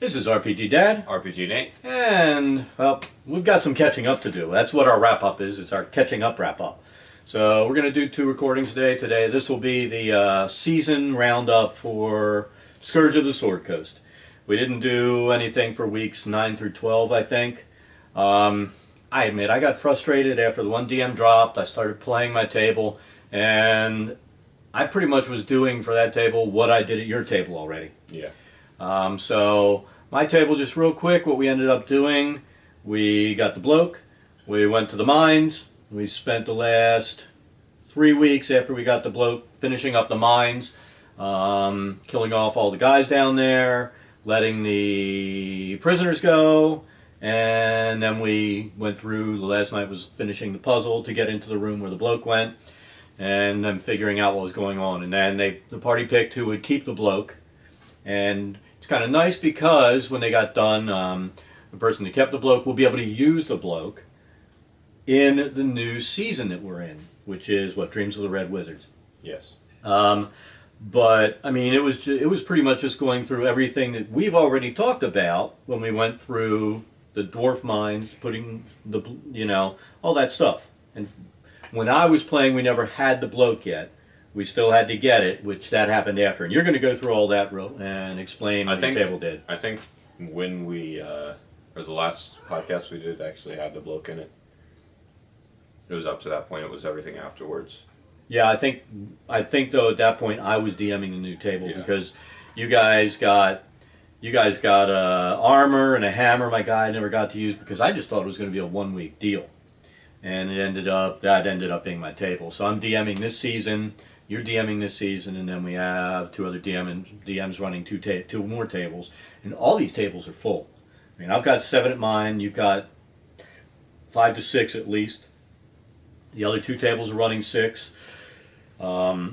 This is RPGDad. RPGNate. And, well, we've got some catching up to do. That's what our wrap-up is. It's our catching up wrap-up. So we're going to do 2 recordings today. This will be the season roundup for Scourge of the Sword Coast. We didn't do anything for weeks 9 through 12, I think. I admit, I got frustrated after the one DM dropped. I started playing my table, and I pretty much was doing for that table what I did at your table already. Yeah. So my table, just real quick, what we ended up doing, we got the bloke, we went to the mines, we spent the last 3 weeks after we got the bloke finishing up the mines, killing off all the guys down there, letting the prisoners go, and then we went through, the last night was finishing the puzzle to get into the room where the bloke went, and then figuring out what was going on. And then the party picked who would keep the bloke, and it's kind of nice because when they got done, the person who kept the bloke will be able to use the bloke in the new season that we're in, which is what, Dreams of the Red Wizards. Yes. But I mean, it was pretty much just going through everything that we've already talked about when we went through the dwarf mines, putting the, you know, all that stuff. And when I was playing, we never had the bloke yet. We still had to get it, which that happened after. And you're going to go through all that and explain what the table did. I think when we, or the last podcast we did actually had the bloke in it. It was up to that point. It was everything afterwards. Yeah, I think though at that point I was DMing the new table because you guys got armor and a hammer. My guy never got to use because I just thought it was going to be a 1-week deal, and that ended up being my table. So I'm DMing this season. You're DMing this season, and then we have 2 other DMs running 2 more tables, and all these tables are full. I mean, I've got 7 at mine. You've got 5 to 6 at least. The other 2 tables are running 6. I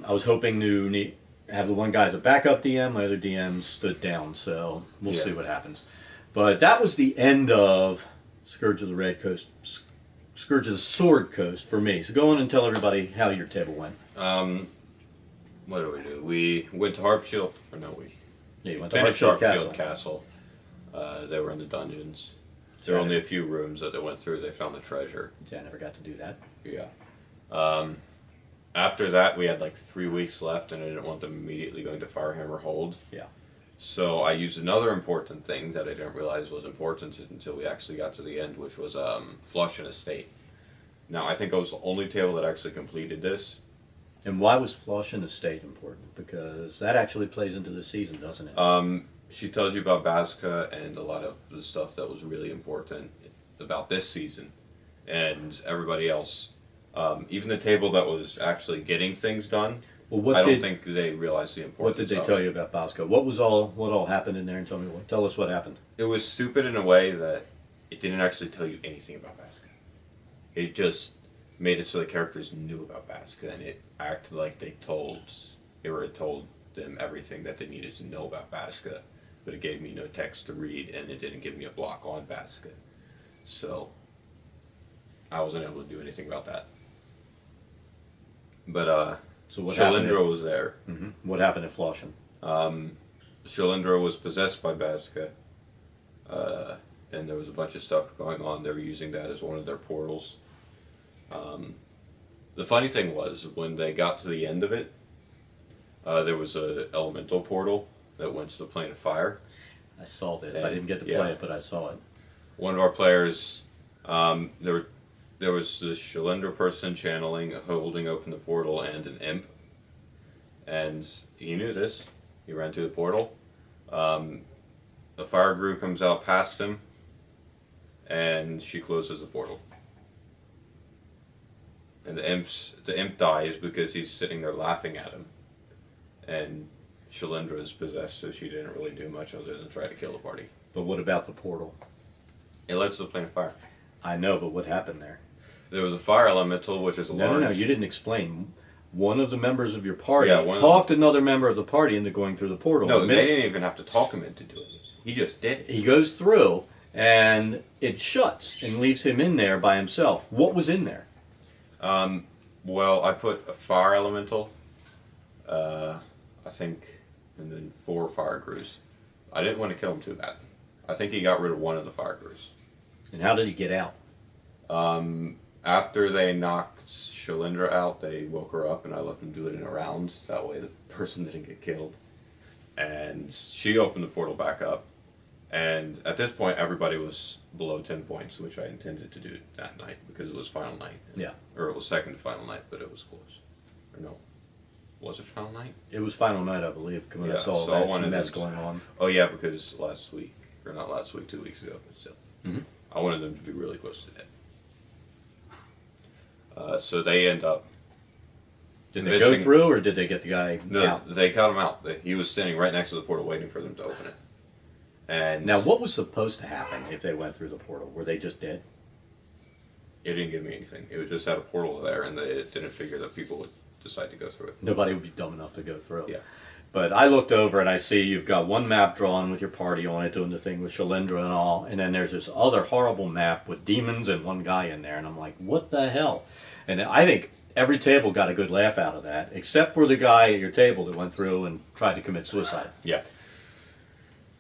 was hoping to have the one guy as a backup DM. My other DM stood down, so we'll see what happens. But that was the end of Scourge of the Red Coast, Scourge of the Sword Coast for me. So go on and tell everybody how your table went. What did we do? We went to Harpshield, or no, Yeah, you went to finished Harpshield Castle. They were in the dungeons. There were only a few rooms that they went through. They found the treasure. Yeah, I never got to do that. Yeah. After that, we had like 3 weeks left, and I didn't want them immediately going to Firehammer Hold. Yeah. So I used another important thing that I didn't realize was important until we actually got to the end, which was Flush and Estate. Now, I think I was the only table that actually completed this. And why was Flush and Estate important? Because that actually plays into the season, doesn't it? She tells you about Bazka and a lot of the stuff that was really important about this season. And everybody else, even the table that was actually getting things done, well, I don't think they realized the importance. What did they tell you about Bazka? What all happened in there? And tell us what happened. It was stupid in a way that it didn't actually tell you anything about Bazka. It just made it so the characters knew about Bazka, and it acted like they told them everything that they needed to know about Bazka, but it gave me no text to read, and it didn't give me a block on Bazka. So I wasn't able to do anything about that. But so what Shalindra was there. Mm-hmm. What happened at Flushing? Shalindra was possessed by Bazka, and there was a bunch of stuff going on. They were using that as one of their portals. The funny thing was, when they got to the end of it, there was an elemental portal that went to the plane of fire. I saw this. And I didn't get to play it, but I saw it. One of our players, there was this Shalindra person channeling, holding open the portal, and an imp. And he knew this. He ran through the portal. A fire brew comes out past him, and she closes the portal. And the imp dies because he's sitting there laughing at him. And Shalindra is possessed, so she didn't really do much other than try to kill the party. But what about the portal? It led to the plane of fire. I know, but what happened there? There was a fire elemental, which is a large... No, you didn't explain. One of the members of your party talked another member of the party into going through the portal. No, they didn't even have to talk him into doing it. He just did it. He goes through, and it shuts and leaves him in there by himself. What was in there? Well, I put a fire elemental, I think, and then 4 fire crews. I didn't want to kill him too bad. I think he got rid of one of the fire crews. And how did he get out? After they knocked Shalindra out, they woke her up, and I let them do it in a round. That way the person didn't get killed. And she opened the portal back up. And at this point, everybody was below 10 points, which I intended to do that night because it was final night. Yeah. Or it was second to final night, but it was close. Or no. Was it final night? It was final night, I believe, because Yeah, I saw so I that wanted mess them going on. Oh, yeah, because last week, or not last week, 2 weeks ago, but still. Mhm. I wanted them to be really close to dead. So they end up. Did they go through, or did they get the guy No, out? they got him out. He was standing right next to the portal waiting for them to open it. And Now, what was supposed to happen if they went through the portal? Were they just dead? it didn't give me anything. It was just had a portal there, and they didn't figure that people would decide to go through it. Nobody would be dumb enough to go through. Yeah. But I looked over and I see you've got one map drawn with your party on it, doing the thing with Shalindra and all, and then there's this other horrible map with demons and one guy in there, and I'm like, what the hell? And I think every table got a good laugh out of that, except for the guy at your table that went through and tried to commit suicide. Yeah.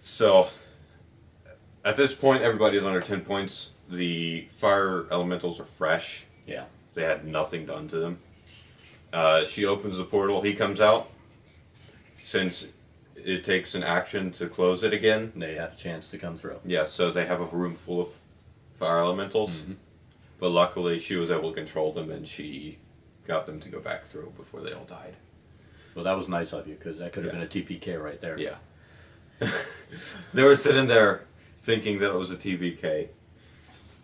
So, at this point, everybody's under 10 points. The fire elementals are fresh. Yeah. They had nothing done to them. She opens the portal. He comes out. Since it takes an action to close it again. They have a chance to come through. Yeah, so they have a room full of fire elementals. Mm-hmm. But luckily, she was able to control them, and she got them to go back through before they all died. Well, that was nice of you, because that could have Yeah. been a TPK right there. Yeah. They were sitting there thinking that it was a TBK.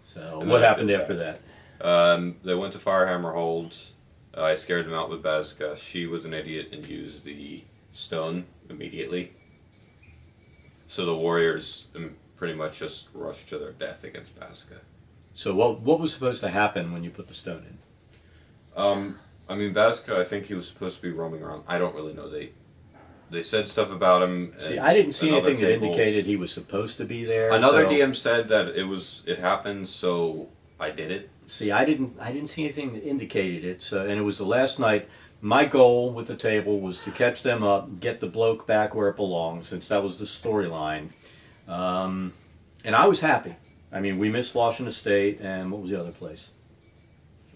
So And what then I happened did after that. that? They went to Firehammer Hold. I scared them out with Bazka. She was an idiot and used the stone immediately. So the warriors pretty much just rushed to their death against Bazka. So what was supposed to happen when you put the stone in? I mean, Bazka, I think he was supposed to be roaming around. I don't really know. They said stuff about him. See, I didn't see anything that indicated he was supposed to be there. Another so- DM said that it happened, so I did it. See, I didn't see anything that indicated it. So, and it was the last night. My goal with the table was to catch them up, get the bloke back where it belongs, since that was the storyline. And I was happy. I mean, we missed Washington State, and what was the other place?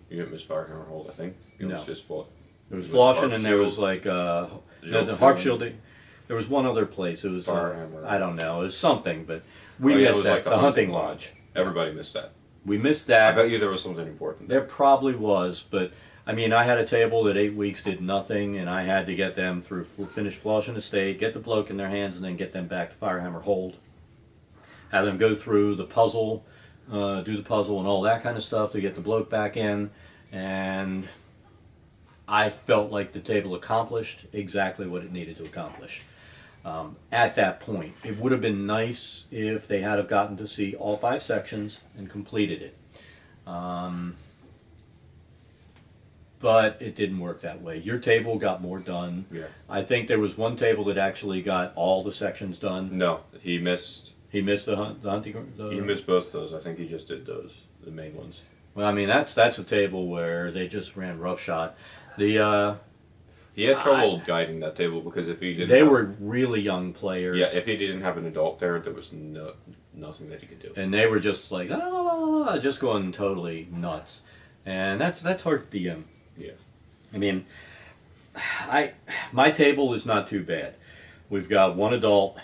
You didn't miss Firehammer Hold, I think. It No. was just full. There was With Flushing, and there Harpshield. was like the Joke Harp Zone. Shielding. There was one other place. It was Firehammer. I don't know. It was something, but we Oh, yeah, it missed was that. like the hunting lodge. Everybody missed that. We missed I that. bet you there was something important There there. probably was, but I mean, I had a table that 8 weeks did nothing, and I had to get them through finish Flushing Estate, get the bloke in their hands, and then get them back to Firehammer Hold. Have them go through the puzzle, do the puzzle and all that kind of stuff to get the bloke back in, and I felt like the table accomplished exactly what it needed to accomplish. At that point, it would have been nice if they had have gotten to see all 5 sections and completed it. But it didn't work that way. Your table got more done. Yeah. I think there was one table that actually got all the sections done. No, he missed. He missed the hunting. He missed both those. I think he just did those, the main ones. Well, I mean that's a table where they just ran roughshod. He had trouble guiding that table because if he didn't, They were really young players. Yeah, if he didn't have an adult there, there was nothing that he could do. And they were just like just going totally nuts, and that's hard to DM. Yeah. I mean, my table is not too bad. We've got one adult,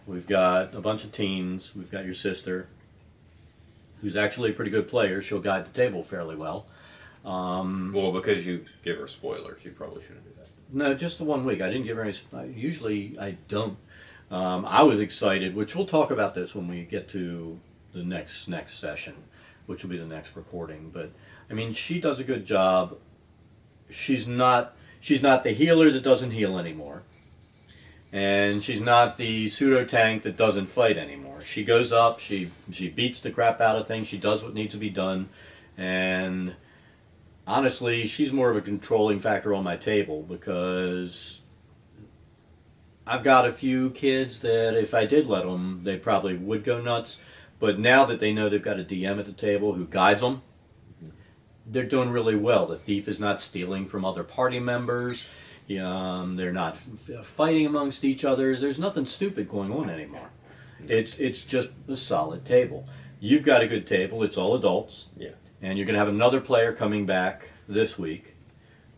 we've got a bunch of teens, we've got your sister, who's actually a pretty good player. She'll guide the table fairly well. Well, because you give her spoilers, you probably shouldn't do that. No, just the 1 week. I didn't give her any. Usually I don't. I was excited, which we'll talk about this when we get to the next session, which will be the next recording. But I mean, she does a good job. She's not the healer that doesn't heal anymore, and she's not the pseudo tank that doesn't fight anymore. She goes up, she beats the crap out of things, she does what needs to be done, and honestly, she's more of a controlling factor on my table because I've got a few kids that if I did let them, they probably would go nuts. But now that they know they've got a DM at the table who guides them, they're doing really well. The thief is not stealing from other party members. They're not fighting amongst each other. There's nothing stupid going on anymore. It's just a solid table. You've got a good table. It's all adults. Yeah. And you're going to have another player coming back this week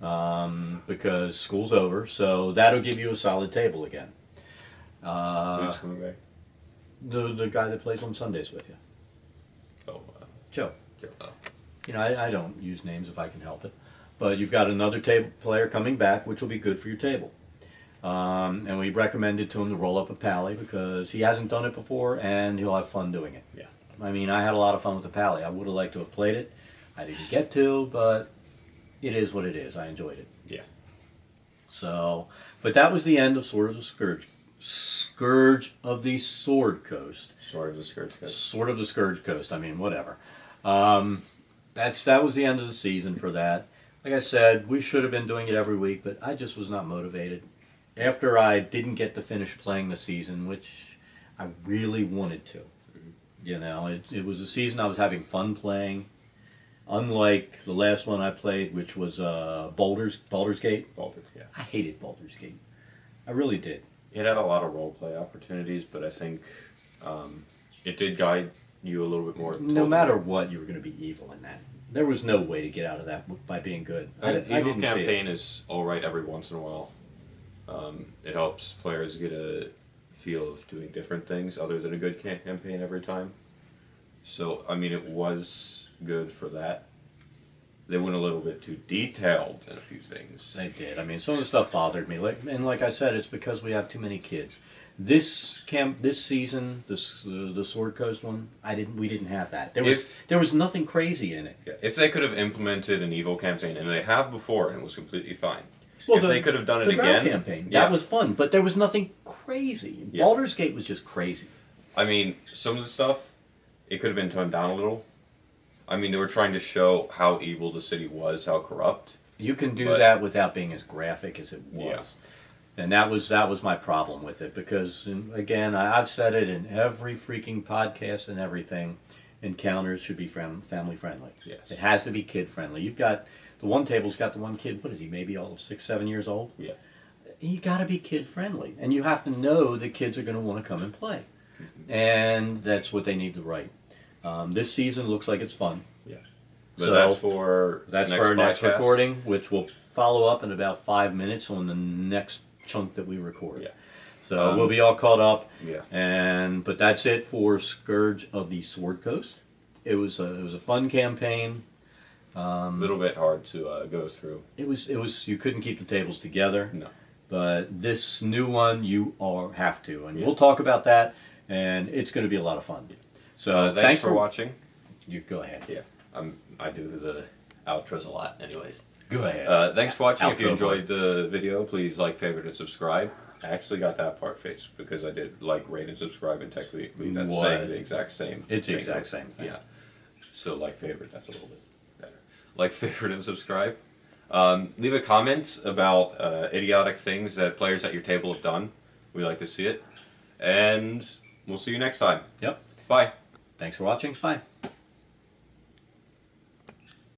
because school's over. So that'll give you a solid table again. Who's coming back? The guy that plays on Sundays with you. Oh, Joe. oh. You know, I don't use names if I can help it. But you've got another table player coming back, which will be good for your table. And we recommended to him to roll up a pally because he hasn't done it before and he'll have fun doing it. Yeah. I mean, I had a lot of fun with the pally. I would have liked to have played it. I didn't get to, but it is what it is. I enjoyed it. Yeah. So, but that was the end of Sword of the Scourge. Scourge of the Sword Coast. Sword of the Scourge Coast. Sword of the Scourge Coast. I mean, whatever. That was the end of the season for that. Like I said, we should have been doing it every week, but I just was not motivated. After I didn't get to finish playing the season, which I really wanted to. You know, it was a season I was having fun playing. Unlike the last one I played, which was Baldur's Gate. Baldur's, yeah. I hated Baldur's Gate. I really did. It had a lot of roleplay opportunities, but I think it did guide you a little bit more. No matter what, you were going to be evil in that. There was no way to get out of that by being good. I Evil didn't see it. campaign is alright every once in a while. It helps players get a feel of doing different things other than a good campaign every time. So, I mean, it was good for that. They went a little bit too detailed in a few things. They did. I mean, some of the stuff bothered me. Like I said, it's because we have too many kids. This season, the Sword Coast one, we didn't have that. There was nothing crazy in it. Yeah, if they could have implemented an evil campaign, and they have before, and it was completely fine. Well, if they could have done it the again, campaign, yeah. that was fun, but there was nothing crazy. Yeah. Baldur's Gate was just crazy. I mean, some of the stuff, it could have been toned down a little. I mean, they were trying to show how evil the city was, how corrupt. You can do that without being as graphic as it was. Yeah. And that was my problem with it because, again, I've said it in every freaking podcast and everything, encounters should be family friendly. Yes. It has to be kid friendly. You've got, the one table's got the one kid, what is he, maybe all of 6, 7 years old? Yeah. You got to be kid friendly. And you have to know that kids are going to want to come and play. And that's what they need to write. This season looks like it's fun. Yeah. But So that's for our next podcast. recording, which will follow up in about 5 minutes on the next chunk that we record. Yeah. So we'll be all caught up. Yeah. But that's it for Scourge of the Sword Coast. It was a fun campaign. A little bit hard to go through. It was you couldn't keep the tables together. No. But this new one you have to, and we'll talk about that, and it's going to be a lot of fun. So thanks for watching. You go ahead. Yeah. I do the outros a lot, anyways. Go ahead. Thanks for watching. If you Outro enjoyed the video, please like, favorite, and subscribe. I actually got that part fixed because I did like, rate, and subscribe, and technically that's saying the exact same. It's the exact same thing. Yeah. So like, favorite, that's a little bit better. Like, favorite, and subscribe. Leave a comment about idiotic things that players at your table have done. We like to see it. And we'll see you next time. Yep. Bye. Thanks for watching. Bye.